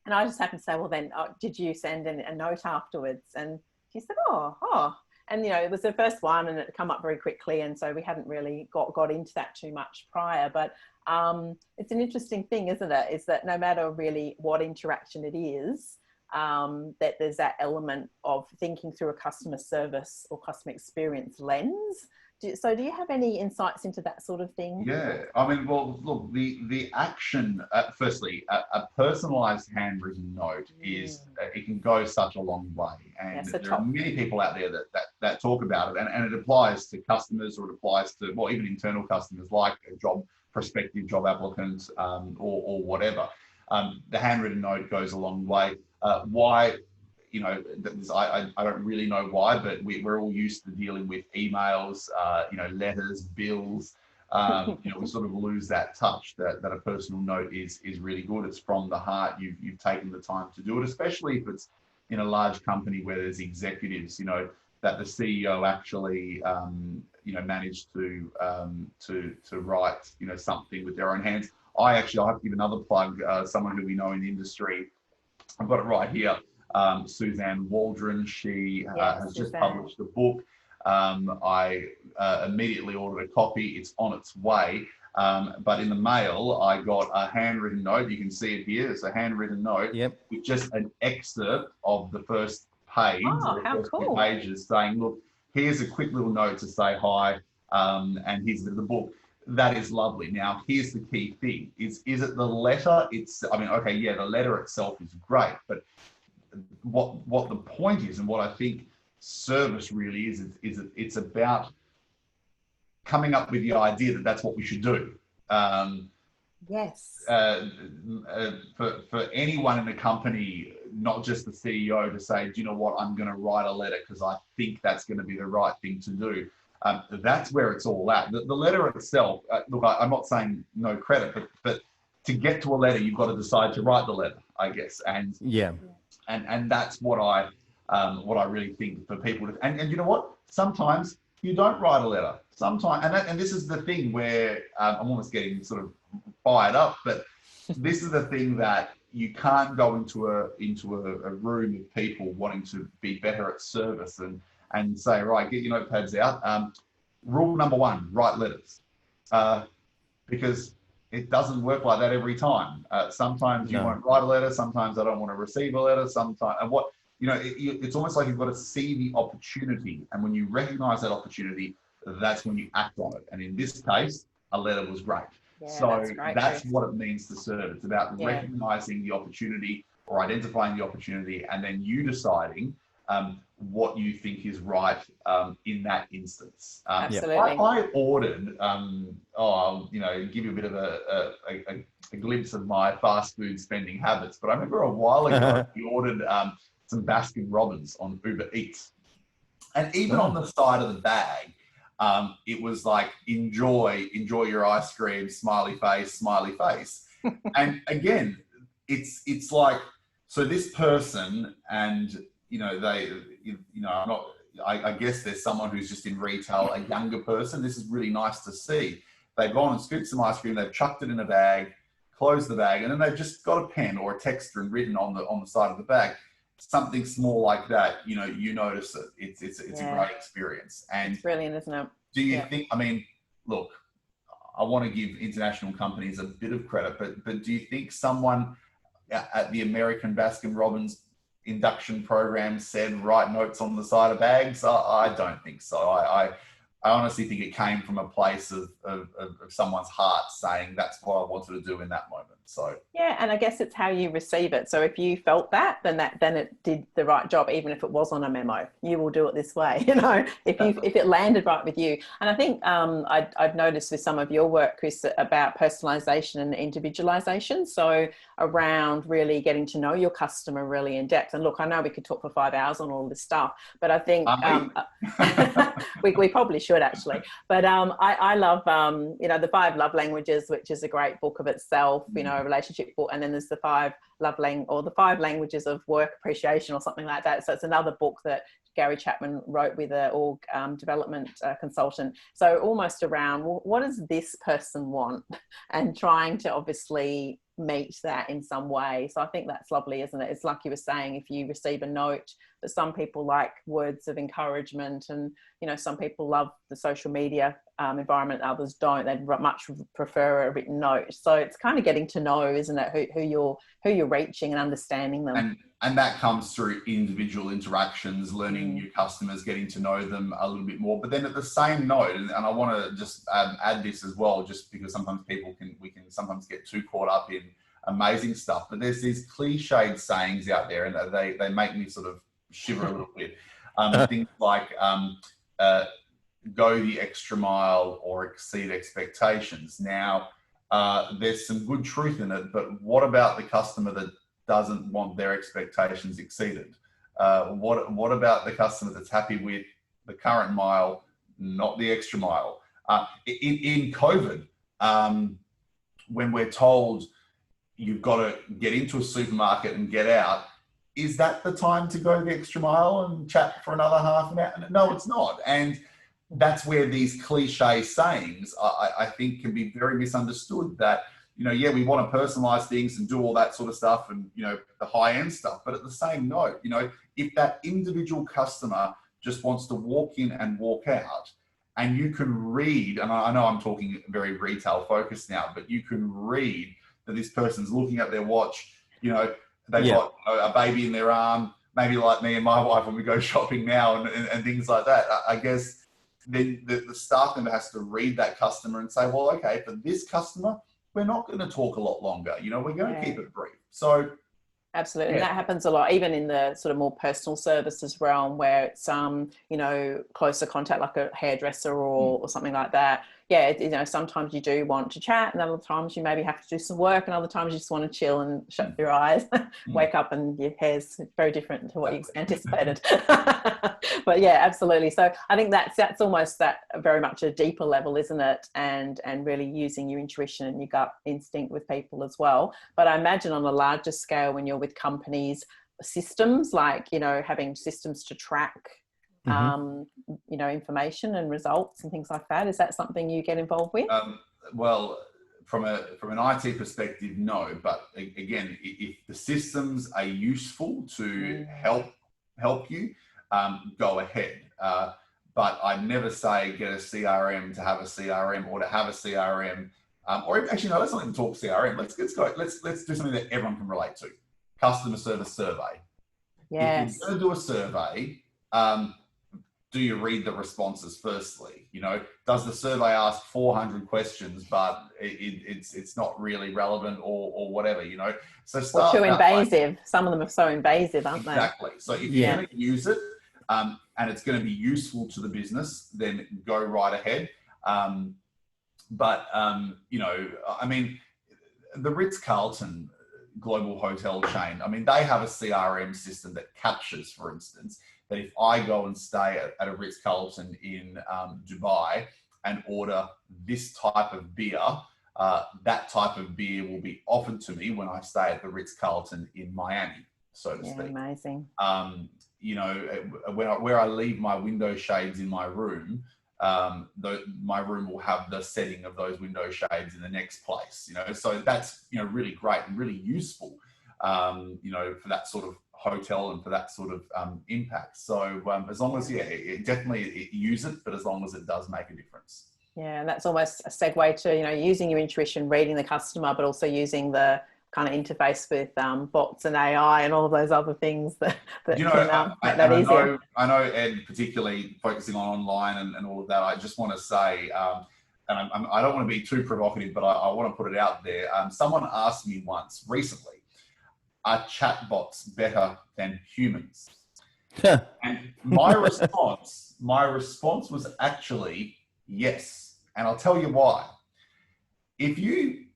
And I just happened to say, well, then, did you send a note afterwards? And she said, oh. And, you know, it was the first one and it come up very quickly. And so we hadn't really got into that too much prior. But it's an interesting thing, isn't it? Is that no matter really what interaction it is, that there's that element of thinking through a customer service or customer experience lens. So do you have any insights into that sort of thing? Yeah, I mean, well, look, the action, firstly, a personalised handwritten note is, it can go such a long way. And there are many people out there that talk about it, and it applies to customers, or it applies to, well, even internal customers, like a prospective job applicants, or whatever. The handwritten note goes a long way. Why? You know, I don't really know why, but we're all used to dealing with emails, you know, letters, bills. You know, we sort of lose that touch that a personal note is really good. It's from the heart. You've taken the time to do it, especially if it's in a large company where there's executives, you know, that the CEO actually, you know, managed to write, you know, something with their own hands. I have to give another plug, someone who we know in the industry. I've got it right here. Suzanne Waldron, she has just published a book. I immediately ordered a copy. It's on its way. But in the mail, I got a handwritten note. You can see it here. It's a handwritten note with just an excerpt of the first page, or the first few pages, saying, look, here's a quick little note to say hi, and here's the book. That is lovely. Now, here's the key thing. Is it the letter? I mean, okay, yeah, the letter itself is great, but what the point is, and what I think service really is it's about coming up with the idea that that's what we should do. Yes. For anyone in the company, not just the CEO, to say, do you know what, I'm going to write a letter because I think that's going to be the right thing to do. That's where it's all at. The letter itself, look, I'm not saying no credit, but to get to a letter, you've got to decide to write the letter, I guess. And and that's what I really think for people to, and you know what? Sometimes you don't write a letter. Sometimes, and this is the thing where I'm almost getting sort of fired up, but this is the thing that you can't go into a room of people wanting to be better at service and say, right, get your notepads out. Rule number one, write letters, because it doesn't work like that every time. Sometimes you won't write a letter. Sometimes I don't want to receive a letter. Sometimes, and it's almost like you've got to see the opportunity. And when you recognize that opportunity, that's when you act on it. And in this case, a letter was great. Yeah, so that's what it means to serve. It's about recognizing the opportunity or identifying the opportunity, and then you deciding what you think is right in that instance. Absolutely. I ordered, I'll give you a bit of a glimpse of my fast food spending habits, but I remember a while ago we ordered some Baskin Robbins on Uber Eats. And even on the side of the bag, it was like, enjoy your ice cream, smiley face. And again, it's like, so this person, and I guess there's someone who's just in retail, a younger person. This is really nice to see. They've gone and scooped some ice cream, they've chucked it in a bag, closed the bag, and then they've just got a pen or a text and written on the side of the bag. Something small like that, you notice it. It's a great experience. And it's brilliant, isn't it? Do you think, I mean, look, I want to give international companies a bit of credit, but do you think someone at the American Baskin Robbins induction program said write notes on the side of bags? I don't think so. I honestly think it came from a place of someone's heart saying that's what I wanted to do in that moment. So yeah, and I guess it's how you receive it. So if you felt that, then it did the right job, even if it was on a memo. You will do it this way, you know, if it landed right with you. And I think I'd noticed with some of your work, Chris, about personalization and individualization. So around really getting to know your customer really in depth. And look, I know we could talk for 5 hours on all this stuff, but I think we probably should actually. But I love, you know, the 5 love languages, which is a great book of itself, you know, a relationship book. And then there's the 5 the 5 languages of work appreciation or something like that. So it's another book that Gary Chapman wrote with an org development consultant. So almost around, well, what does this person want? And trying to obviously meet that in some way. So I think that's lovely, isn't it? It's like you were saying, if you receive a note, but some people like words of encouragement, and you know, some people love the social media environment, others don't. They'd much prefer a written note. So it's kind of getting to know, isn't it, who you're reaching and understanding them. And that comes through individual interactions, learning new customers, getting to know them a little bit more. But then at the same note, and I want to just add this as well, just because sometimes we can sometimes get too caught up in amazing stuff. But there's these cliched sayings out there, and they make me sort of shiver a little bit. Things like go the extra mile or exceed expectations. Now, there's some good truth in it, but what about the customer that doesn't want their expectations exceeded? What about the customer that's happy with the current mile, not the extra mile? In COVID, when we're told you've got to get into a supermarket and get out, is that the time to go the extra mile and chat for another half an hour? No, it's not. And that's where these cliche sayings, I think, can be very misunderstood. That, you know, yeah, we want to personalize things and do all that sort of stuff and, you know, the high end stuff. But at the same note, you know, if that individual customer just wants to walk in and walk out, and you can read, and I know I'm talking very retail focused now, but you can read that this person's looking at their watch, you know, they've got, you know, a baby in their arm, maybe like me and my wife when we go shopping now and things like that. I guess then the staff member has to read that customer and say, well, okay, for this customer, we're not going to talk a lot longer. You know, we're going to keep it brief. So absolutely. And that happens a lot, even in the sort of more personal services realm, where it's, you know, closer contact, like a hairdresser or something like that. Yeah, you know, sometimes you do want to chat, and other times you maybe have to do some work, and other times you just want to chill and shut your eyes, wake up and your hair's very different to what you anticipated. But yeah, absolutely. So I think that's almost that very much a deeper level, isn't it? And really using your intuition and your gut instinct with people as well. But I imagine on a larger scale, when you're with companies, systems like, you know, having systems to track you know, information and results and things like that. Is that something you get involved with? Well, from an IT perspective, no. But again, if the systems are useful to help you, go ahead. But I'd never say get a CRM to have a CRM, or to have a CRM. Or actually, no, let's not even talk CRM. Let's do something that everyone can relate to. Customer service survey. Yes. If you're going to do a survey, do you read the responses firstly? You know, does the survey ask 400 questions, but it's not really relevant or whatever, you know? So start too invasive. Some of them are so invasive, aren't they? Exactly. So if you're going to use it and it's going to be useful to the business, then go right ahead. You know, I mean, the Ritz-Carlton global hotel chain, I mean, they have a CRM system that captures, for instance, that if I go and stay at a Ritz-Carlton in Dubai and order this type of beer, that type of beer will be offered to me when I stay at the Ritz-Carlton in Miami, so to speak. Amazing. You know, where I leave my window shades in my room, my room will have the setting of those window shades in the next place, you know, so that's, you know, really great and really useful, you know, for that sort of hotel and for that sort of impact. So as long as, definitely use it, but as long as it does make a difference. Yeah, and that's almost a segue to, you know, using your intuition, reading the customer, but also using the kind of interface with bots and AI and all of those other things that you know, can make that easier. I know, Ed, particularly focusing on online and all of that, I just want to say, and I don't want to be too provocative, but I want to put it out there. Someone asked me once recently, are chatbots better than humans? And my response was actually yes. And I'll tell you why. If you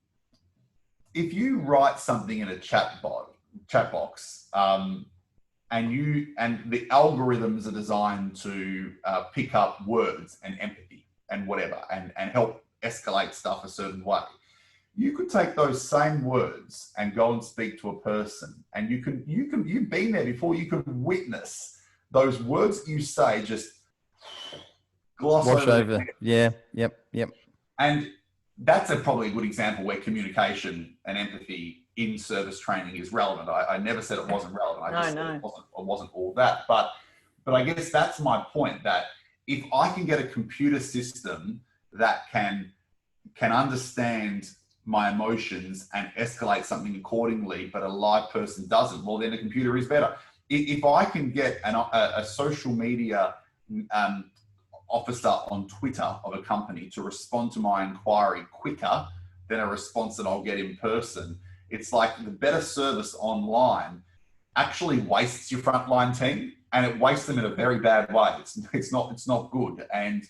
write something in a chat box, and the algorithms are designed to pick up words and empathy and whatever, and help escalate stuff a certain way, you could take those same words and go and speak to a person, and you've been there before. You can witness those words you say just gloss over. Yeah. Yep. And that's probably a good example where communication and empathy in service training is relevant. I never said it wasn't relevant. I just said it wasn't all that. But I guess that's my point, that if I can get a computer system that can understand my emotions and escalate something accordingly, but a live person doesn't, well, then the computer is better. If I can get a social media officer on Twitter of a company to respond to my inquiry quicker than a response that I'll get in person, it's like the better service online actually wastes your frontline team, and it wastes them in a very bad way. It's not good. And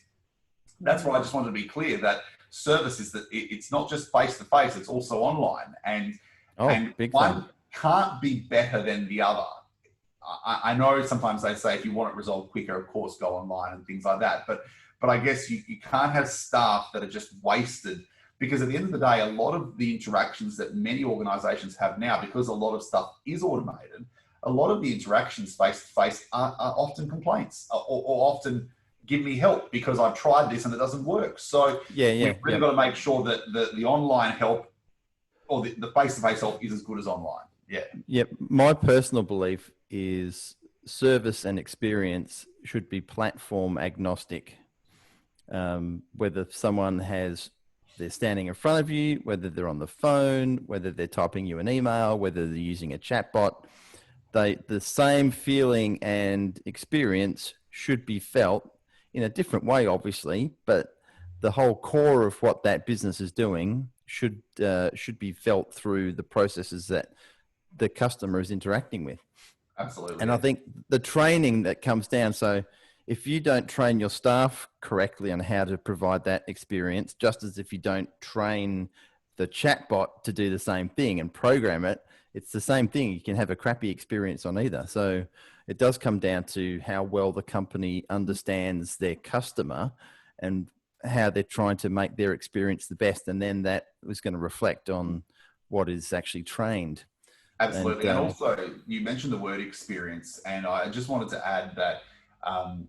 that's why I just wanted to be clear that service is that it's not just face-to-face, it's also online. And one can't be better than the other. I know sometimes they say if you want it resolved quicker, of course, go online and things like that. But I guess you can't have staff that are just wasted, because at the end of the day, a lot of the interactions that many organizations have now, because a lot of stuff is automated, a lot of the interactions face-to-face are often complaints or often give me help because I've tried this and it doesn't work. So we've really got to make sure that the online help or the face-to-face help is as good as online. Yeah. Yep. My personal belief is service and experience should be platform agnostic. Whether they're standing in front of you, whether they're on the phone, whether they're typing you an email, whether they're using a chatbot, the same feeling and experience should be felt in a different way, obviously, but the whole core of what that business is doing should be felt through the processes that the customer is interacting with. Absolutely. And I think the training that comes down, so if you don't train your staff correctly on how to provide that experience, just as if you don't train the chatbot to do the same thing and program it, it's the same thing. You can have a crappy experience on either. So it does come down to how well the company understands their customer and how they're trying to make their experience the best. And then that is going to reflect on what is actually trained. Absolutely. And also, you mentioned the word experience, and I just wanted to add that I'm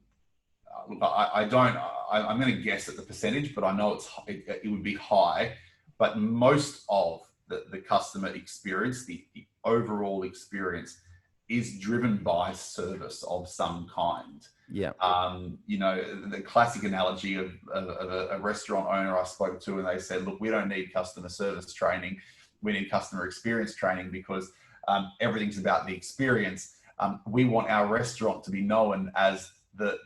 going to guess at the percentage, but I know it would be high, but most of the customer experience, the overall experience, is driven by service of some kind. Yeah. The classic analogy of a restaurant owner I spoke to, and they said, look, we don't need customer service training. We need customer experience training because everything's about the experience. We want our restaurant to be known as the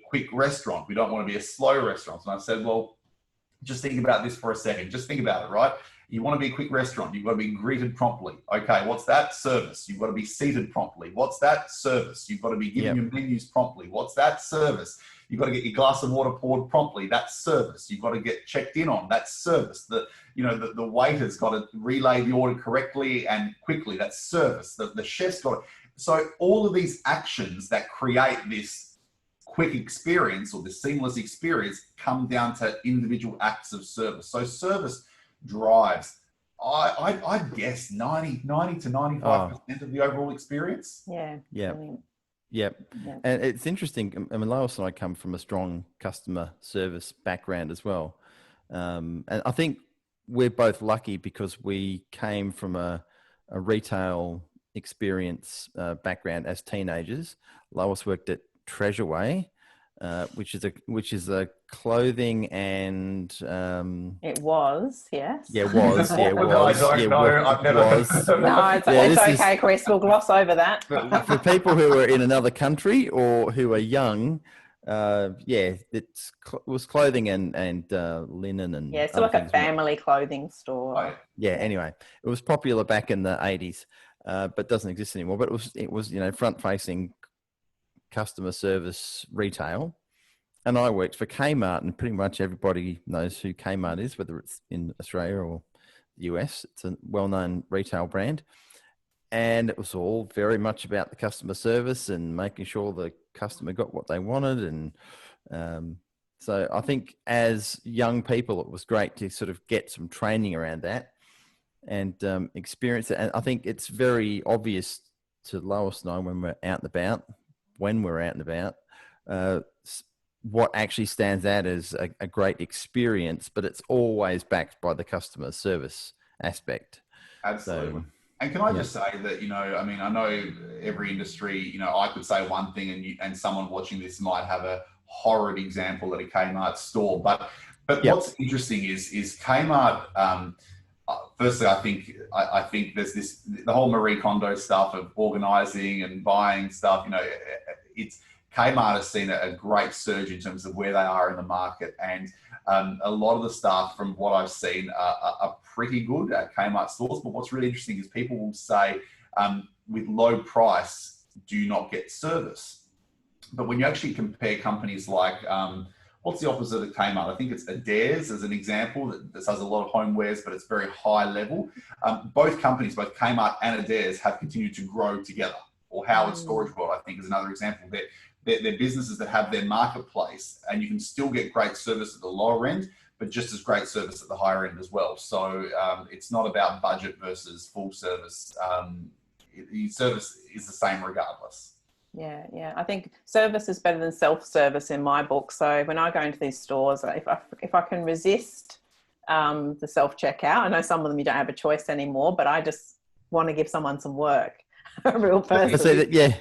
quick restaurant. We don't want to be a slow restaurant. And I said, well, just think about this for a second. Just think about it, right? You want to be a quick restaurant. You've got to be greeted promptly. Okay, what's that? Service. You've got to be seated promptly. What's that? Service. You've got to be given your menus promptly. What's that? Service. You've got to get your glass of water poured promptly. That's service. You've got to get checked in on. That's service. The waiter's got to relay the order correctly and quickly. That's service. The chef's got to. So all of these actions that create this quick experience or the seamless experience come down to individual acts of service. So service drives, I guess, 90 to 95% of the overall experience. Yeah. Yeah. Brilliant. Yep. Yeah. And it's interesting. I mean, Lois and I come from a strong customer service background as well. And I think we're both lucky because we came from a retail experience background as teenagers. Lois worked at Treasureway. which is a clothing and it was, yes. Yeah, it was. Yeah, it was. I don't know. I've never was. No, it's okay, Chris. We'll gloss over that. For people who are in another country or who are young, it was clothing and linen and so like a family clothing store. Right. Yeah. Anyway, it was popular back in the 80s, but doesn't exist anymore. But it was front facing customer service retail. And I worked for Kmart, and pretty much everybody knows who Kmart is, whether it's in Australia or the US. It's a well-known retail brand. And it was all very much about the customer service and making sure the customer got what they wanted. And so I think as young people, it was great to sort of get some training around that and experience it. And I think it's very obvious to Lois and I when we're out and about, what actually stands out as a great experience, but it's always backed by the customer service aspect. Absolutely. So, and can I just say that, I know every industry, I could say one thing and someone watching this might have a horrid example at a Kmart store, but what's interesting is Kmart, firstly, I think there's the whole Marie Kondo stuff of organizing and buying stuff, Kmart has seen a great surge in terms of where they are in the market, and a lot of the staff, from what I've seen, are pretty good at Kmart stores. But what's really interesting is people will say, with low price, do not get service. But when you actually compare companies like, what's the opposite of Kmart? I think it's Adairs as an example that does a lot of homewares, but it's very high level. Both companies, both Kmart and Adairs, have continued to grow together. Or Howard Storage World, I think, is another example. They're businesses that have their marketplace, and you can still get great service at the lower end, but just as great service at the higher end as well. So it's not about budget versus full service. The service is the same regardless. Yeah. I think service is better than self-service in my book. So when I go into these stores, if I can resist the self-checkout, I know some of them you don't have a choice anymore, but I just want to give someone some work, a real person. So that,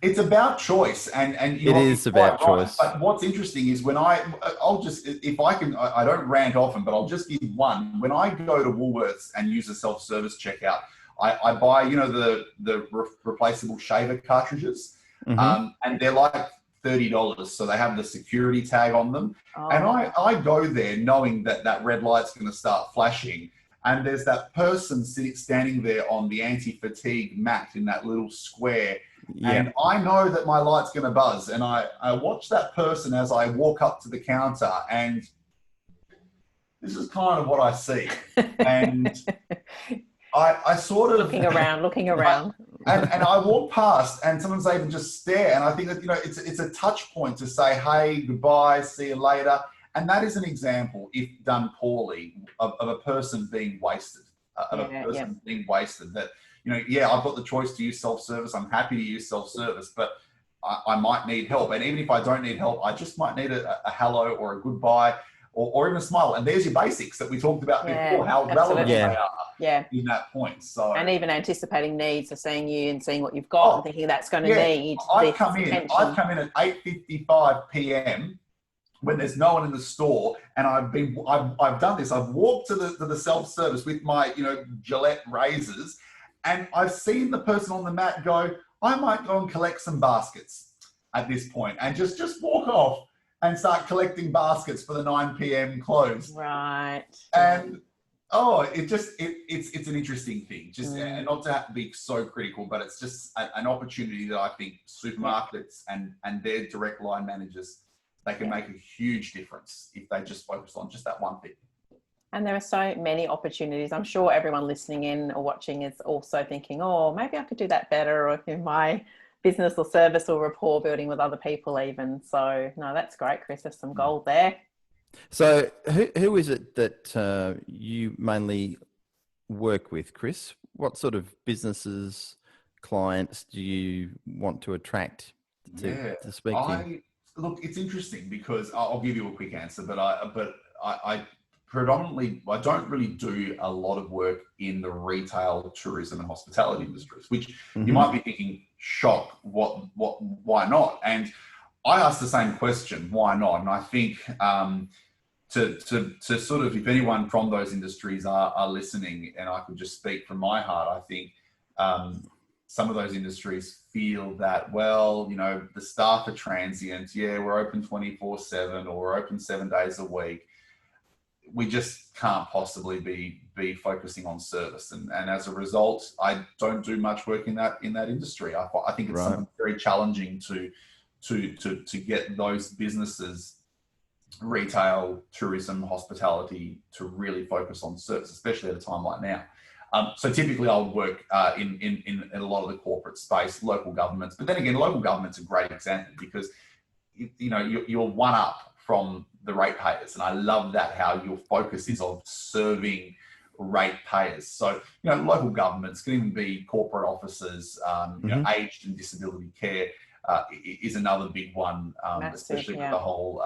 it's about choice, and it is about choice. But what's interesting is when I'll just, if I can, I don't rant often, but I'll just give one. When I go to Woolworths and use a self-service checkout, I buy, the replaceable shaver cartridges, and they're like $30. So they have the security tag on them. Oh. And I go there knowing that red light's going to start flashing. And there's that person standing there on the anti-fatigue mat in that little square. Yeah. And I know that my light's going to buzz. And I watch that person as I walk up to the counter, and this is kind of what I see. And I sort of... Looking around. And I walk past, and someone's able to just stare. And I think that, it's a touch point to say, hey, goodbye, see you later. And that is an example, if done poorly, of a person being wasted, being wasted. That, I've got the choice to use self-service. I'm happy to use self-service, but I might need help. And even if I don't need help, I just might need a hello or a goodbye or even a smile. And there's your basics that we talked about before, how relevant they are in that point. So, and even anticipating needs of seeing you and seeing what you've got and thinking that's going to need I've come in at 8:55 p.m. when there's no one in the store, and I've done this. I've walked to the self-service with my Gillette razors, and I've seen the person on the mat go, I might go and collect some baskets at this point, and just walk off and start collecting baskets for the 9 p.m. close. Right. And it's an interesting thing. And not to have to be so critical, but it's just an opportunity that I think supermarkets and their direct line managers, they can make a huge difference if they just focus on just that one thing. And there are so many opportunities. I'm sure everyone listening in or watching is also thinking, oh, maybe I could do that better, or in my business or service or rapport building with other people even. So, no, that's great, Chris. There's some gold there. So who is it that you mainly work with, Chris? What sort of businesses, clients do you want to attract to speak to you? Look, it's interesting because I'll give you a quick answer, but I predominantly, I don't really do a lot of work in the retail, tourism and hospitality industries, which you might be thinking, shock, why not? And I asked the same question, why not? And I think to sort of, if anyone from those industries are listening, and I could just speak from my heart, I think some of those industries feel that, well, you know, the staff are transient. Yeah, we're open 24/7 or we're open 7 days a week. We just can't possibly be focusing on service. And as a result, I don't do much work in that industry. I think it's something very challenging to get those businesses, retail, tourism, hospitality, to really focus on service, especially at a time like now. So typically I'll work in a lot of the corporate space, local governments. But then again, local government's a great example because, you know, you're one up from the ratepayers. And I love that, how your focus is on serving ratepayers. So, you know, local governments can even be corporate offices, you know, aged and disability care is another big one, especially with the whole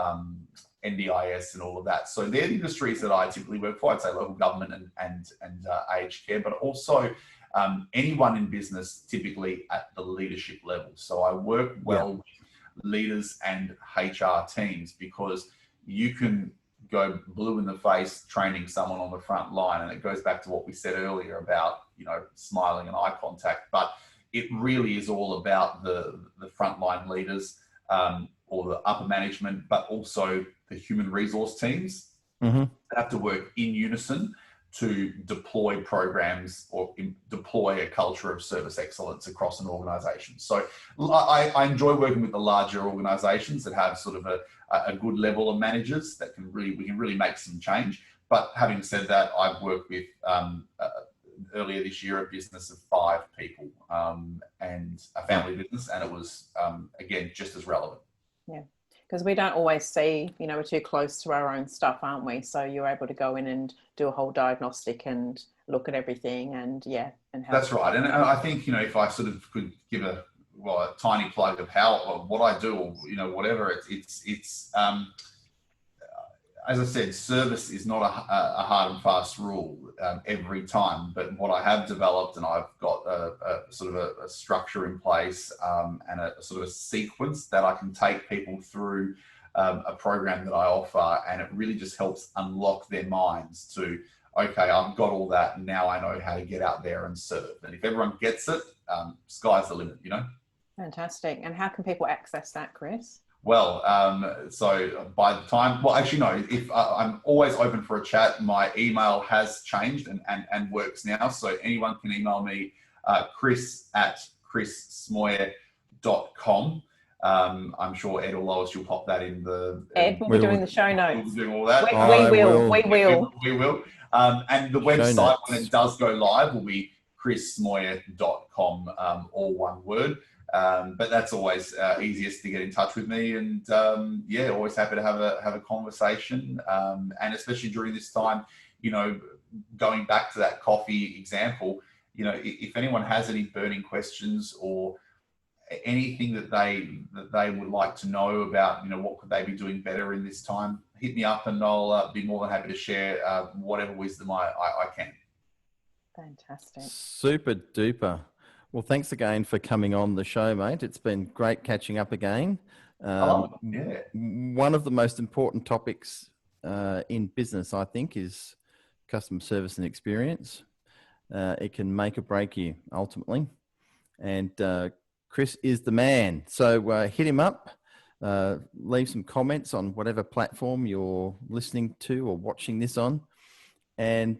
NDIS and all of that. So they're the industries that I typically work for. I'd say local government and aged care, but also anyone in business, typically at the leadership level. So I work well with leaders and HR teams, because you can go blue in the face training someone on the front line. And it goes back to what we said earlier about, you know, smiling and eye contact, but it really is all about the frontline leaders or the upper management, but also the human resource teams that have to work in unison to deploy programs or deploy a culture of service excellence across an organisation. So I enjoy working with the larger organisations that have sort of a good level of managers that we can really make some change. But having said that, I've worked with earlier this year a business of 5 people and a family business, and it was again just as relevant. Yeah, because we don't always see, you know, we're too close to our own stuff, aren't we? So you're able to go in and do a whole diagnostic and look at everything, and and help. That's right. And I think, you know, if I sort of could give a tiny plug of what I do, or, you know, whatever, it's as I said, service is not a hard and fast rule every time. But what I have developed, and I've got a sort of a structure in place and a sort of a sequence that I can take people through a program that I offer, and it really just helps unlock their minds to, okay, I've got all that, now I know how to get out there and serve. And if everyone gets it, sky's the limit, you know? Fantastic. And how can people access that, Chris? Well, so by the time, well, actually, no, if I'm always open for a chat. My email has changed and works now. So anyone can email me, chris@chrissmoje.com. I'm sure Ed or Lois, you'll pop that in the... Ed will be doing the show notes. We'll be doing all that. We will. And the website, when it does go live, will be chrissmoje.com, all one word. But that's always easiest to get in touch with me, and always happy to have a conversation, and especially during this time, you know, going back to that coffee example, you know, if anyone has any burning questions or anything that they would like to know about, you know, what could they be doing better in this time, hit me up and I'll be more than happy to share whatever wisdom I can. Fantastic. Super duper. Well, thanks again for coming on the show, mate. It's been great catching up again. One of the most important topics in business, I think, is customer service and experience. It can make or break you ultimately. And Chris is the man. So hit him up, leave some comments on whatever platform you're listening to or watching this on. And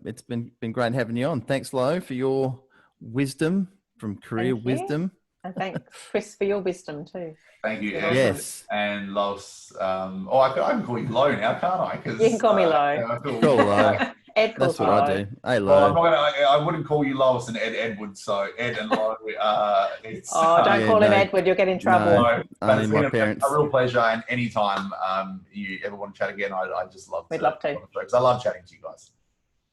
it's been great having you on. Thanks, Lo, for your wisdom from Career Wisdom. And thanks, Chris, for your wisdom too. Thank you, Ed. Yes. And Lois. I can call you Lo now, can't I? You can call me Lo. Cool, Lo. Ed calls That's what I do. Hey, Lo. Well, I wouldn't call you Lois and Ed Edward, so Ed and Lo. It's, don't call him Edward, you'll get in trouble. No, it's been a real pleasure, and anytime you ever want to chat again, I'd just love to. We'd love to. Because I love chatting to you guys.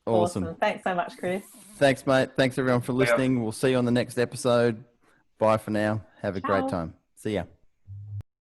Awesome. Thanks so much, Chris. Thanks, mate. Thanks, everyone, for listening. We'll see you on the next episode. Bye for now. Have a great time. See ya.